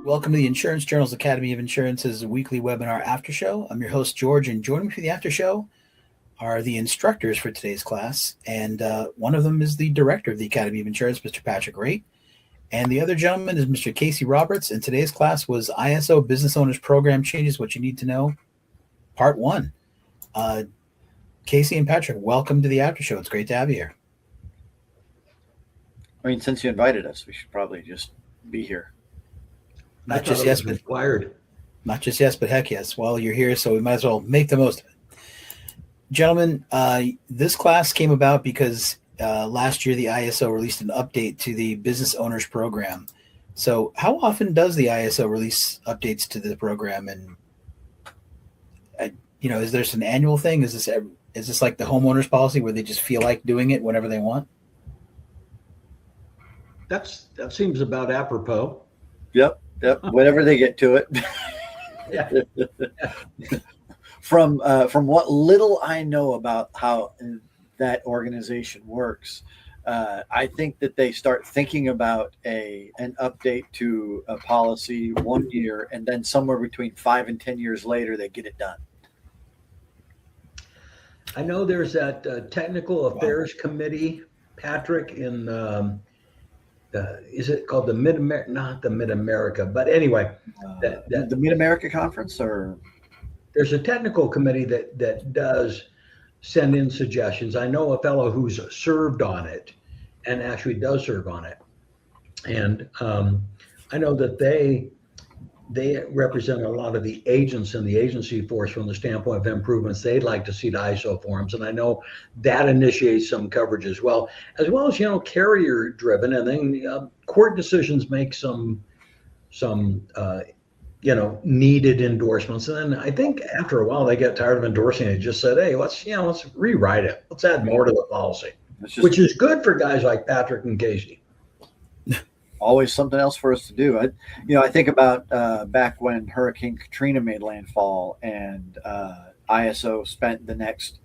Welcome to the Insurance Journal's Academy of Insurance's weekly webinar after show. I'm your host, George, and joining me for the after show are the instructors for today's class. And one of them is the director of the Academy of Insurance, Mr. Patrick Wraight. And the other gentleman is Mr. Casey Roberts. And today's class was ISO Business Owners Program Changes, What You Need to Know, Part 1. Casey and Patrick, welcome to the after show. It's great to have you here. I mean, since you invited us, we should probably just be here. Not just yes, but required. Not just yes, but heck yes. Well, you're here, so we might as well make the most of it. Gentlemen, this class came about because last year the ISO released an update to the Business Owners Program. So how often does the ISO release updates to the program? And, is there an annual thing? Is this like the homeowners policy where they just feel like doing it whenever they want? That seems about apropos. Yep. Whenever they get to it. Yeah. From what little I know about how that organization works, I think that they start thinking about an update to a policy 1 year, and then somewhere between 5 and 10 years later, they get it done. I know there's that technical affairs committee, Patrick, in is it called the Mid-America? Not the Mid-America, but anyway, the Mid-America Conference, or there's a technical committee that does send in suggestions. I know a fellow who's served on it and actually does serve on it, and I know that they represent a lot of the agents in the agency force from the standpoint of improvements they'd like to see to ISO forms. And I know that initiates some coverage as well as, carrier driven, and then court decisions make some needed endorsements. And then I think after a while they get tired of endorsing it, just said, hey, let's rewrite it. Let's add more to the policy, which is good for guys like Patrick and Casey. Always something else for us to do. I think about back when Hurricane Katrina made landfall, and ISO spent the next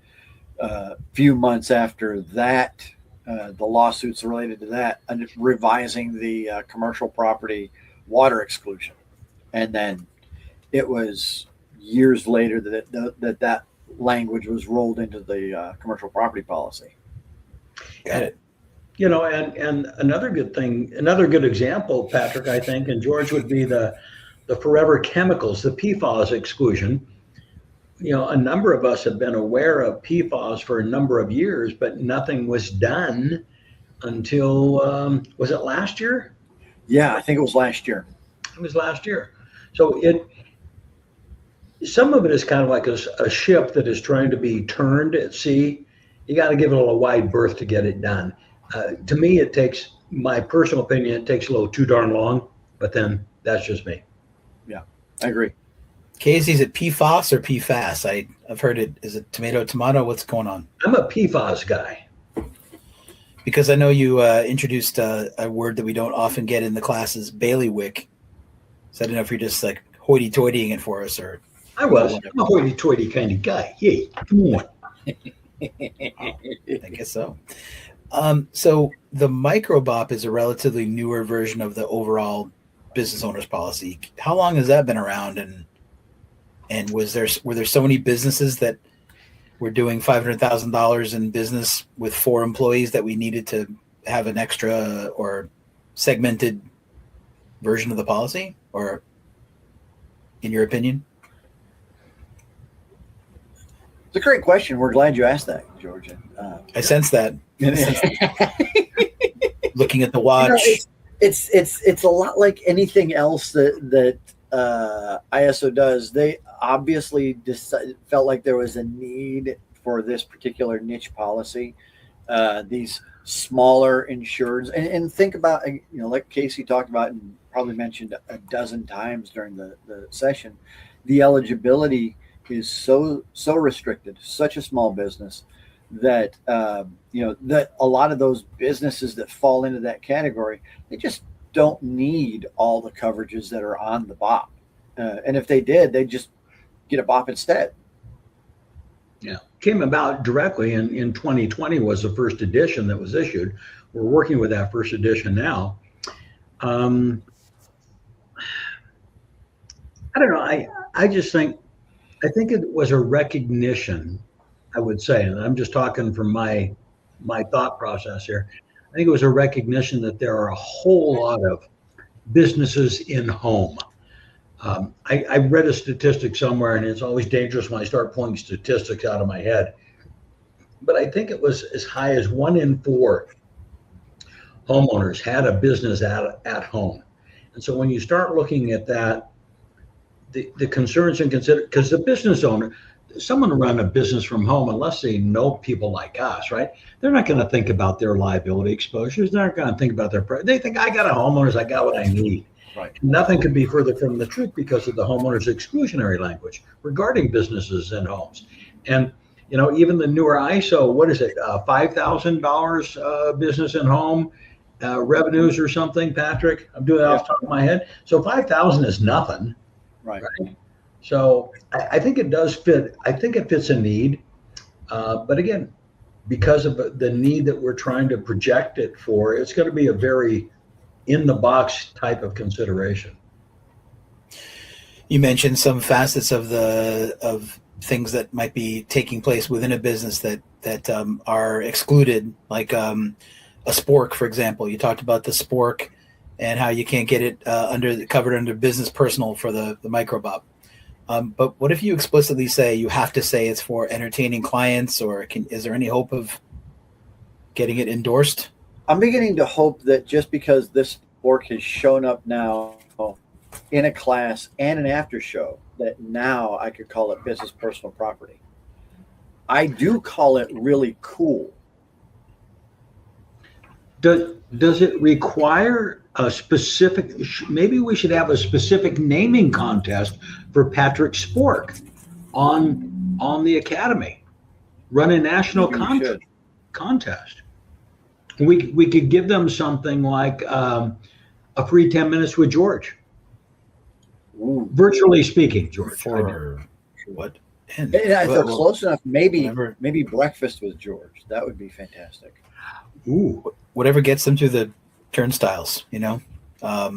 few months after that, the lawsuits related to that, and revising the commercial property water exclusion. And then it was years later that language was rolled into the commercial property policy. Got it. And another good example, Patrick, I think, and George, would be the forever chemicals, the PFAS exclusion. A number of us have been aware of PFAS for a number of years, but nothing was done until, was it last year? Yeah, I think it was last year. It was last year. So some of it is kind of like a ship that is trying to be turned at sea. You got to give it a wide berth to get it done. To me, it takes, my personal opinion, it takes a little too darn long, but then that's just me. Yeah, I agree. Casey, is it PFAS or PFAS? I've heard it. Is it tomato? What's going on? I'm a PFAS guy. Because I know you introduced a word that we don't often get in the classes, bailiwick. So I don't know if you're just like hoity-toitying it for us, or. I'm a hoity-toity kind of guy. Hey, come on. I guess so. So the Micro BOP is a relatively newer version of the overall business owners policy. How long has that been around? And were there so many businesses that were doing $500,000 in business with 4 employees that we needed to have an extra or segmented version of the policy? Or in your opinion? It's a great question. We're glad you asked that, George. I sense that. Looking at the watch, it's a lot like anything else that ISO does. They obviously felt like there was a need for this particular niche policy. These smaller insureds, and think about, like Casey talked about and probably mentioned a dozen times during the session, the eligibility is so restricted, such a small business, that that a lot of those businesses that fall into that category, they just don't need all the coverages that are on the BOP. And if they did, they'd just get a BOP instead. Yeah, came about directly in 2020 was the first edition that was issued. We're working with that first edition now. I don't know. I just think, I think it was a recognition, I would say, and I'm just talking from my thought process here. I think it was a recognition that there are a whole lot of businesses in home. I read a statistic somewhere, and it's always dangerous when I start pulling statistics out of my head. But I think it was as high as 1 in 4 homeowners had a business at home. And so when you start looking at that, the concerns and consider, because the business owner, someone run a business from home, unless they know people like us, right? They're not going to think about their liability exposures. They're not going to think about they think, I got a homeowners, I got what I need. Right. Nothing could be further from the truth because of the homeowners exclusionary language regarding businesses and homes. And, you know, even the newer ISO, what is it? $5,000 business and home revenues or something, Patrick? I'm doing it off the top of my head. So 5,000 is nothing. Right. So I think it does fit. I think it fits a need. But again, because of the need that we're trying to project it for, it's going to be a very in the box type of consideration. You mentioned some facets of things that might be taking place within a business that are excluded, like a spork, for example. You talked about the spork and how you can't get it covered under business personal for the Micro BOP. But what if you explicitly say you have to say it's for entertaining clients, or is there any hope of getting it endorsed? I'm beginning to hope that just because this spork has shown up now in a class and an after show, that now I could call it business personal property. I do call it really cool. Does it require a specific, maybe we should have a specific naming contest for Patrick Spork on the Academy, run a national contest. We could give them something like a free 10 minutes with George. Ooh. Virtually speaking, George. For what? And if they're close enough, maybe breakfast with George. That would be fantastic. Ooh. Whatever gets them through the turnstiles, you know?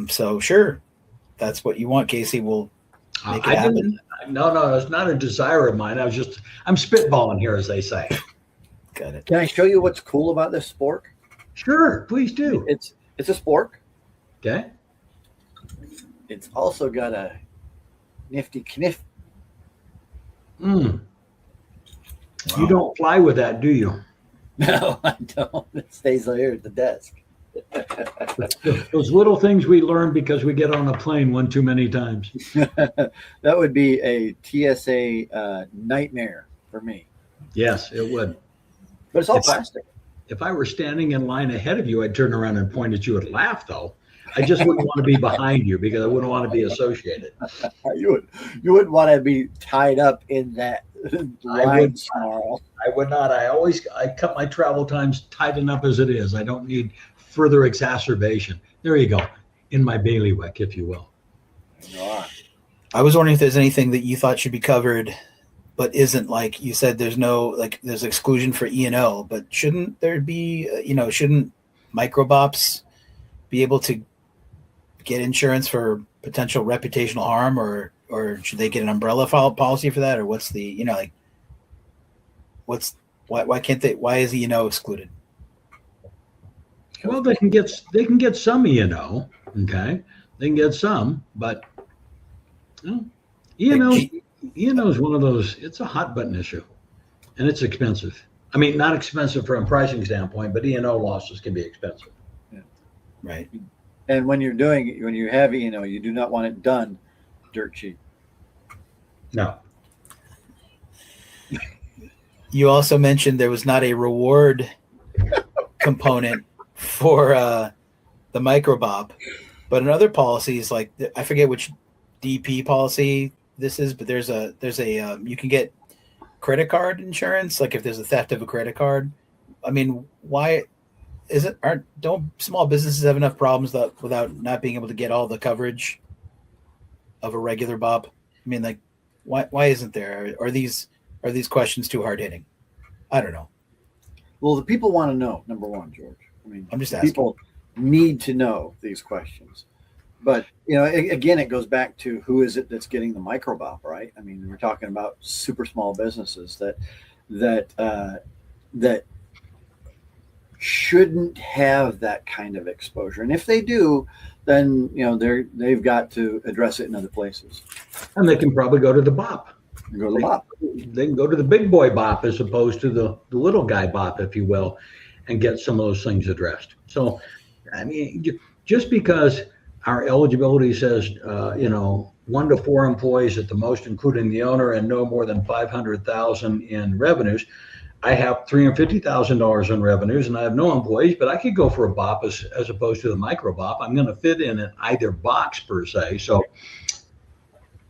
So sure, that's what you want, Casey. We'll make it happen. No, it's not a desire of mine. I'm spitballing here, as they say. Got it. Can I show you what's cool about this spork? Sure, please do. It's a spork. Okay. It's also got a nifty kniff. Wow. You don't fly with that, do you? No, I don't. It stays here at the desk. Those little things we learn because we get on a plane one too many times. That would be a TSA nightmare for me. Yes, it would. But it's all plastic. If I were standing in line ahead of you, I'd turn around and point at you and laugh, though. I just wouldn't want to be behind you because I wouldn't want to be associated. You wouldn't want to be tied up in that line snarl. I would not. I cut my travel times tight enough as it is. I don't need further exacerbation. There you go. In my bailiwick, if you will. I was wondering if there's anything that you thought should be covered, but isn't. Like you said, there's exclusion for E&O, but shouldn't there be, shouldn't Micro BOPs be able to get insurance for potential reputational harm, or should they get an umbrella policy for that? Or what's the, why can't they, why is E&O excluded? Well, they can get some E&O. Okay. They can get some, but E&O is one of those, it's a hot button issue and it's expensive. I mean, not expensive from a pricing standpoint, but E&O losses can be expensive. Yeah. Right. And when you have E&O, you do not want it done dirt cheap. No. You also mentioned there was not a reward component for the Micro BOP, but in other policies, like I forget which DP policy this is, but there's a you can get credit card insurance, like if there's a theft of a credit card. I mean, why don't small businesses have enough problems without not being able to get all the coverage of a regular BOP? I mean, like, why isn't there? Are these questions too hard hitting? I don't know. Well, the people want to know, number one, George. I mean, I'm just asking. need to know these questions. But, again, it goes back to who is it that's getting the micro BOP, right? I mean, we're talking about super small businesses that shouldn't have that kind of exposure. And if they do, then, they've got to address it in other places. And they can probably go to the BOP. Go to the BOP. They can go to the big boy BOP as opposed to the little guy BOP, if you will, and get some of those things addressed. So, I mean, just because our eligibility says, 1 to 4 employees at the most, including the owner, and no more than 500,000 in revenues. I have $350,000 in revenues, and I have no employees, but I could go for a BOP as opposed to the micro BOP. I'm going to fit in either box per se. So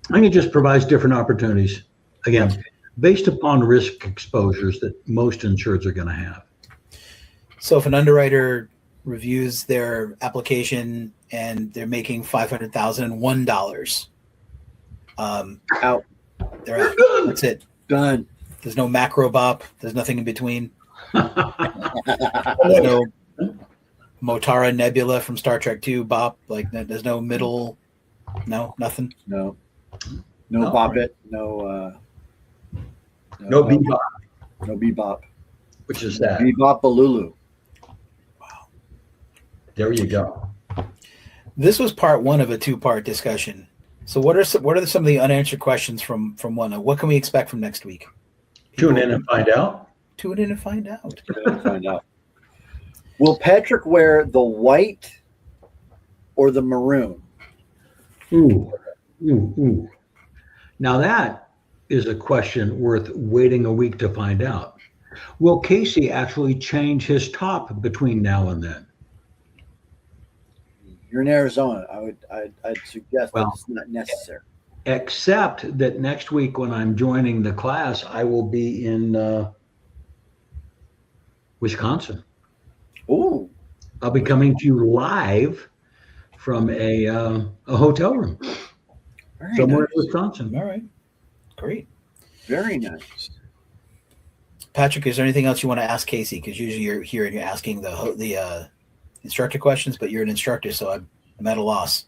I think it just provides different opportunities, again, based upon risk exposures that most insureds are going to have. So if an underwriter reviews their application and they're making $500,001, out. They're out. That's it. Done. There's no macro BOP. There's nothing in between. There's no Motara Nebula from Star Trek 2 BOP. Like, there's no middle. No, nothing. No BOP it. No bebop. No bebop. Which is that? Bebop Balulu. Wow. There you go. This was part one of a 2-part discussion. So what are some of the unanswered questions from one? What can we expect from next week? Tune in and find out. Tune in and find out. Will Patrick wear the white or the maroon? Ooh. Now that is a question worth waiting a week to find out. Will Casey actually change his top between now and then? You're in Arizona. I'd suggest that's not necessary. Except that next week when I'm joining the class, I will be in Wisconsin. Ooh. I'll be coming to you live from a hotel room somewhere in Wisconsin. All right. Great. Very nice. Patrick, is there anything else you want to ask Casey? Because usually you're here and you're asking the instructor questions, but you're an instructor, so I'm at a loss.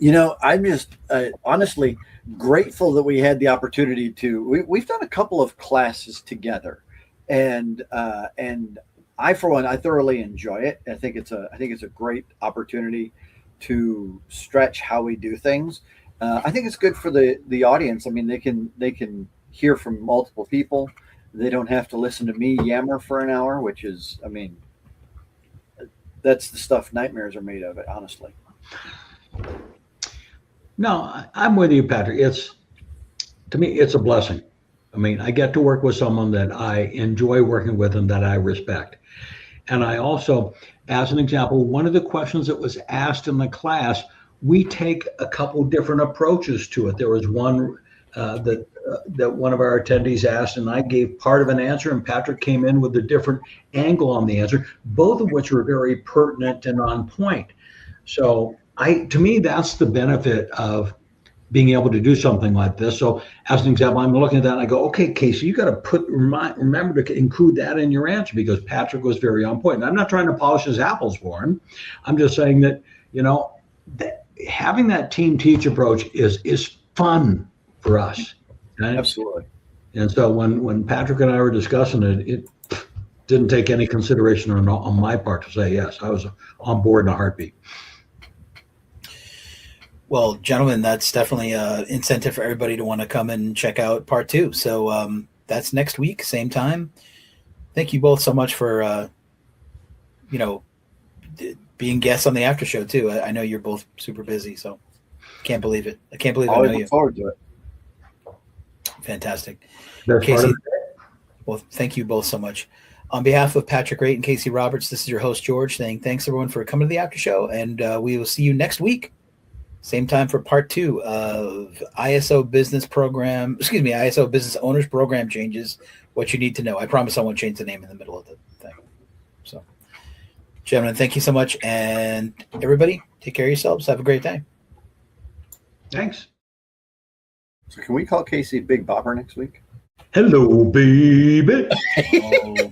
I'm just honestly grateful that we had the opportunity to. We've done a couple of classes together, and I, for one, I thoroughly enjoy it. I think it's a great opportunity to stretch how we do things. I think it's good for the audience. I mean, they can hear from multiple people. They don't have to listen to me yammer for an hour, which is, I mean, that's the stuff nightmares are made of, honestly. No, I'm with you, Patrick. To me, it's a blessing. I mean, I get to work with someone that I enjoy working with and that I respect. And I also, as an example, one of the questions that was asked in the class, we take a couple different approaches to it. There was one that one of our attendees asked, and I gave part of an answer, and Patrick came in with a different angle on the answer, both of which were very pertinent and on point. So to me, that's the benefit of being able to do something like this. So as an example, I'm looking at that and I go, okay, Casey, you got to remember to include that in your answer because Patrick was very on point. And I'm not trying to polish his apples for him. I'm just saying that, that having that team teach approach is fun for us. Right? Absolutely. And so when Patrick and I were discussing it, it didn't take any consideration on my part to say yes. I was on board in a heartbeat. Well, gentlemen, that's definitely an incentive for everybody to want to come and check out part 2. So that's next week, same time. Thank you both so much for, being guests on the after show too. I know you're both super busy, so can't believe it. I can't believe I know you. Look forward to it. Fantastic. That's Casey, well, thank you both so much. On behalf of Patrick Wraight and Casey Roberts, this is your host, George, saying thanks everyone for coming to the after show, and we will see you next week. Same time for part 2 of ISO Business Owners Program Changes, what you need to know. I promise I won't change the name in the middle of the thing. So, gentlemen, thank you so much. And everybody, take care of yourselves. Have a great day. Thanks. So can we call Casey Big Bopper next week? Hello, baby. Oh.